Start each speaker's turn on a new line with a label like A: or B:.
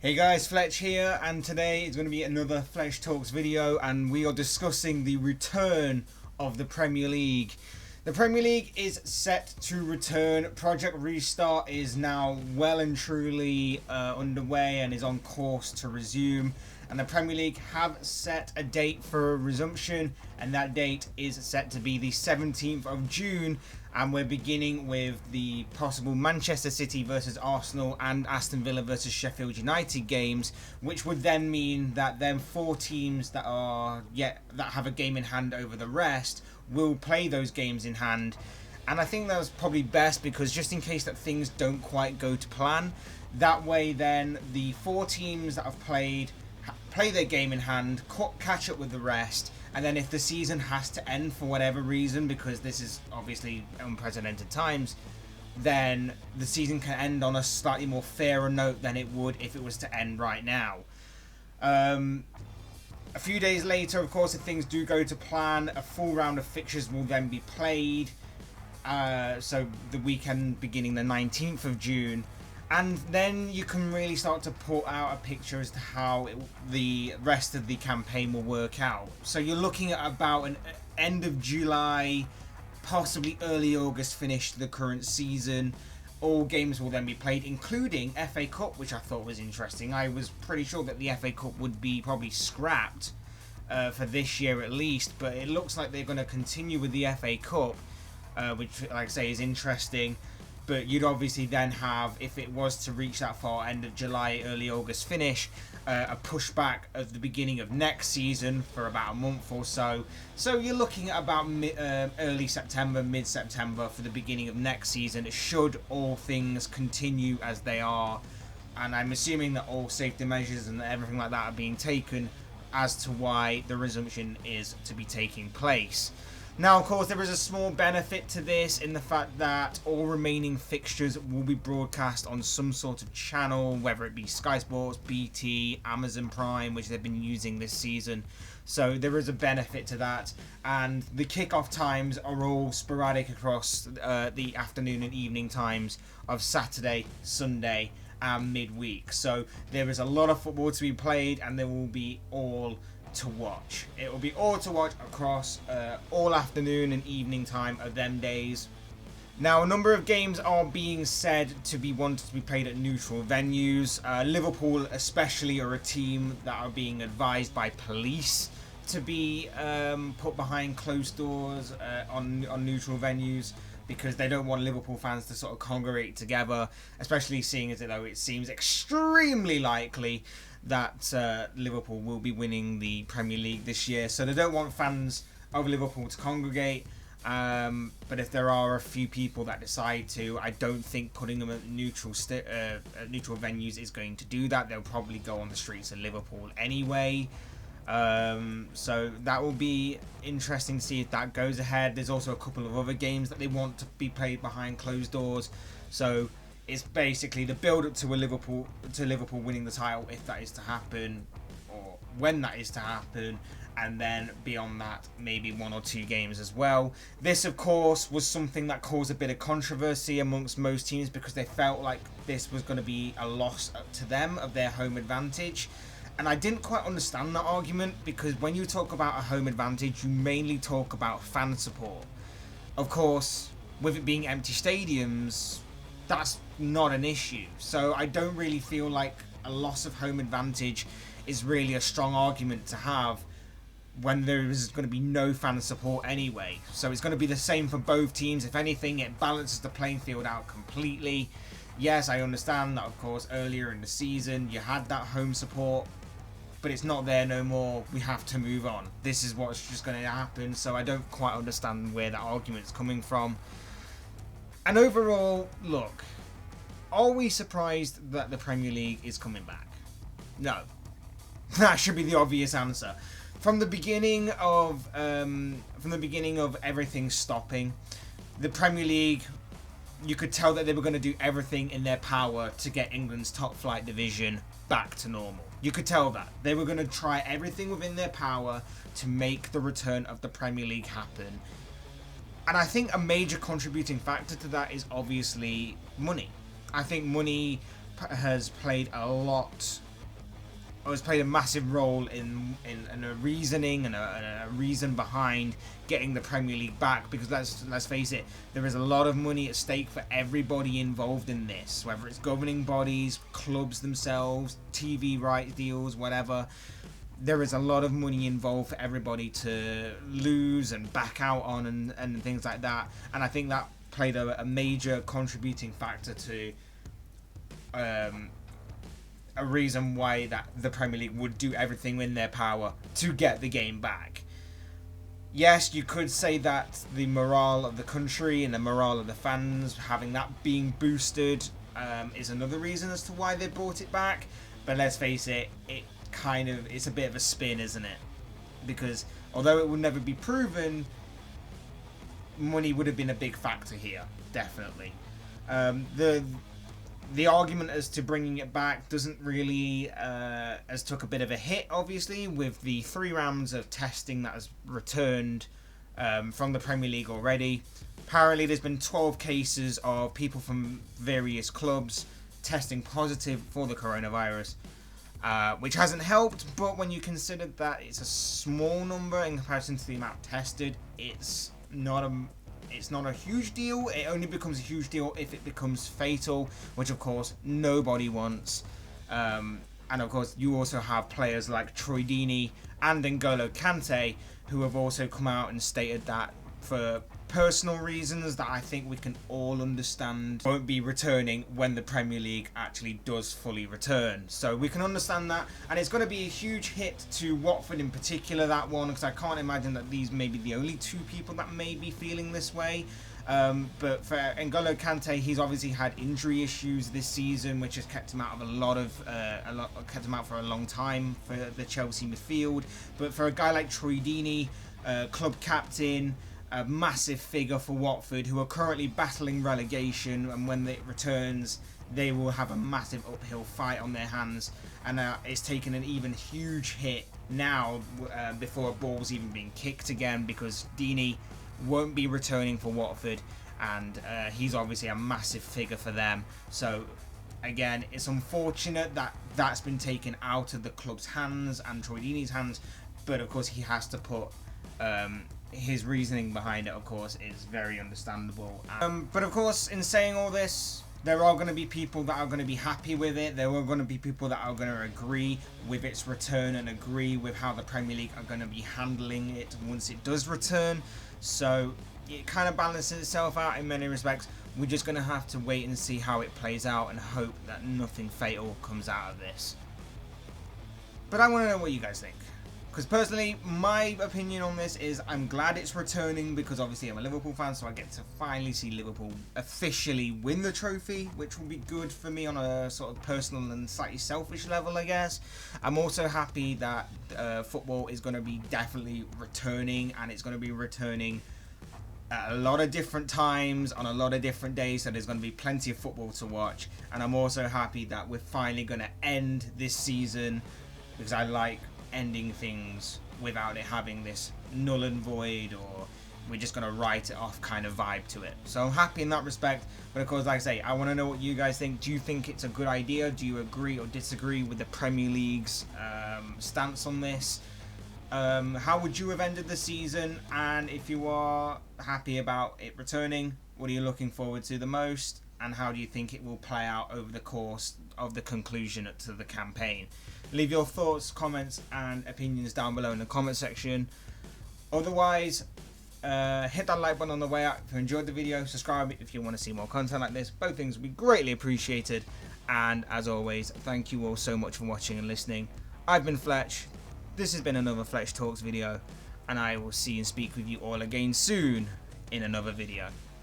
A: Hey guys, Fletch here, and today is going to be another Fletch Talks video, and we are discussing the return of the Premier League. The Premier League is set to return. Project Restart is now well and truly underway and is on course to resume. And the Premier League have set a date for resumption, and that date is set to be the 17th of June. And we're beginning with the possible Manchester City versus Arsenal and Aston Villa versus Sheffield United games, which would then mean that them four teams that have a game in hand over the rest will play those games in hand. And I think that was probably best, because just in case that things don't quite go to plan, that way then the four teams that have play their game in hand, catch up with the rest, and then if the season has to end for whatever reason, because this is obviously unprecedented times, then the season can end on a slightly more fairer note than it would if it was to end right now. A few days later, of course, if things do go to plan, a full round of fixtures will then be played. So the weekend beginning the 19th of June. And then you can really start to put out a picture as to how the rest of the campaign will work out. So you're looking at about an end of July, possibly early August finish to the current season. All games will then be played, including FA Cup, which I thought was interesting. I was pretty sure that the FA Cup would be probably scrapped for this year at least, but it looks like they're going to continue with the FA Cup, which, like I say, is interesting. But you'd obviously then have, if it was to reach that far, end of July, early August finish, a pushback at the beginning of next season for about a month or so. So you're looking at about early September, mid-September for the beginning of next season, should all things continue as they are. And I'm assuming that all safety measures and everything like that are being taken as to why the resumption is to be taking place. Now, of course, there is a small benefit to this in the fact that all remaining fixtures will be broadcast on some sort of channel, whether it be Sky Sports, BT, Amazon Prime, which they've been using this season. So there is a benefit to that. And the kickoff times are all sporadic across the afternoon and evening times of Saturday, Sunday, and midweek. So there is a lot of football to be played, and there will be all to watch. It will be all to watch across all afternoon and evening time of them days. Now, a number of games are being said to be wanted to be played at neutral venues. Liverpool especially are a team that are being advised by police to be put behind closed doors on neutral venues, because they don't want Liverpool fans to sort of congregate together, especially seeing as though it seems extremely likely that Liverpool will be winning the Premier League this year. So they don't want fans of Liverpool to congregate. But if there are a few people that decide to, I don't think putting them at neutral venues is going to do that. They'll probably go on the streets of Liverpool anyway. So that will be interesting to see if that goes ahead. There's also a couple of other games that they want to be played behind closed doors. So it's basically the build-up to Liverpool winning the title, if that is to happen, or when that is to happen, and then beyond that, maybe one or two games as well. This, of course, was something that caused a bit of controversy amongst most teams, because they felt like this was going to be a loss to them of their home advantage. And I didn't quite understand that argument, because when you talk about a home advantage, you mainly talk about fan support. Of course, with it being empty stadiums, that's not an issue. So I don't really feel like a loss of home advantage is really a strong argument to have when there is going to be no fan support anyway. So it's going to be the same for both teams. If anything, it balances the playing field out completely. Yes, I understand that, of course, earlier in the season you had that home support, but it's not there no more. We have to move on. This is what's just going to happen. So I don't quite understand where that argument's coming from. And overall, look, are we surprised that the Premier League is coming back? No. That should be the obvious answer. From the beginning of everything stopping, the Premier League, you could tell that they were going to do everything in their power to get England's top flight division back to normal. You could tell that. They were going to try everything within their power to make the return of the Premier League happen. And I think a major contributing factor to that is obviously money. I think money has played a lot has played a massive role in a reasoning and a reason behind getting the Premier League back, because let's face it, there is a lot of money at stake for everybody involved in this, whether it's governing bodies, clubs themselves, TV rights deals, whatever. There is a lot of money involved for everybody to lose and back out on and things like that, and I think that played a major contributing factor to a reason why that the Premier League would do everything in their power to get the game back. Yes, you could say that the morale of the country and the morale of the fans, having that being boosted, is another reason as to why they brought it back. But let's face it, it's a bit of a spin, isn't it? Because although it will never be proven, money would have been a big factor here, definitely. The argument as to bringing it back doesn't really, has took a bit of a hit, obviously, with the 3 rounds of testing that has returned from the Premier League already. Apparently there's been 12 cases of people from various clubs testing positive for the coronavirus, which hasn't helped, but when you consider that it's a small number in comparison to the amount tested, it's not a huge deal. It only becomes a huge deal if it becomes fatal, which of course nobody wants. And of course you also have players like Troy Deeney and N'Golo Kante, who have also come out and stated that for personal reasons that I think we can all understand won't be returning when the Premier League actually does fully return. So we can understand that, and it's going to be a huge hit to Watford in particular, that one, because I can't imagine that these may be the only 2 people that may be feeling this way. But for N'Golo Kante, he's obviously had injury issues this season, which has kept him out of kept him out for a long time for the Chelsea midfield. But for a guy like Troy Deeney, club captain, a massive figure for Watford, who are currently battling relegation, and when it returns they will have a massive uphill fight on their hands, and it's taken an even huge hit now before a ball's even been kicked again, because Deeney won't be returning for Watford, and he's obviously a massive figure for them. So again, it's unfortunate that that's been taken out of the club's hands and Troy Deeney's hands, but of course he has to put his reasoning behind it, of course, is very understandable. But of course, in saying all this, there are going to be people that are going to be happy with it. There are going to be people that are going to agree with its return and agree with how the Premier League are going to be handling it once it does return. So it kind of balances itself out in many respects. We're just going to have to wait and see how it plays out and hope that nothing fatal comes out of this. But I want to know what you guys think. Because personally, my opinion on this is I'm glad it's returning, because obviously I'm a Liverpool fan, so I get to finally see Liverpool officially win the trophy, which will be good for me on a sort of personal and slightly selfish level, I guess. I'm also happy that football is going to be definitely returning, and it's going to be returning at a lot of different times, on a lot of different days, so there's going to be plenty of football to watch. And I'm also happy that we're finally going to end this season, because I like ending things without it having this null and void, or we're just going to write it off kind of vibe to it. So I'm happy in that respect. But of course, like I say, I want to know what you guys think. Do you think it's a good idea? Do you agree or disagree with the Premier League's stance on this? How would you have ended the season? And if you are happy about it returning, what are you looking forward to the most? And how do you think it will play out over the course of the conclusion to the campaign? Leave your thoughts, comments and opinions down below in the comment section. Otherwise, hit that like button on the way out if you enjoyed the video. Subscribe if you want to see more content like this. Both things would be greatly appreciated. And as always, thank you all so much for watching and listening. I've been Fletch. This has been another Fletch Talks video. And I will see and speak with you all again soon in another video.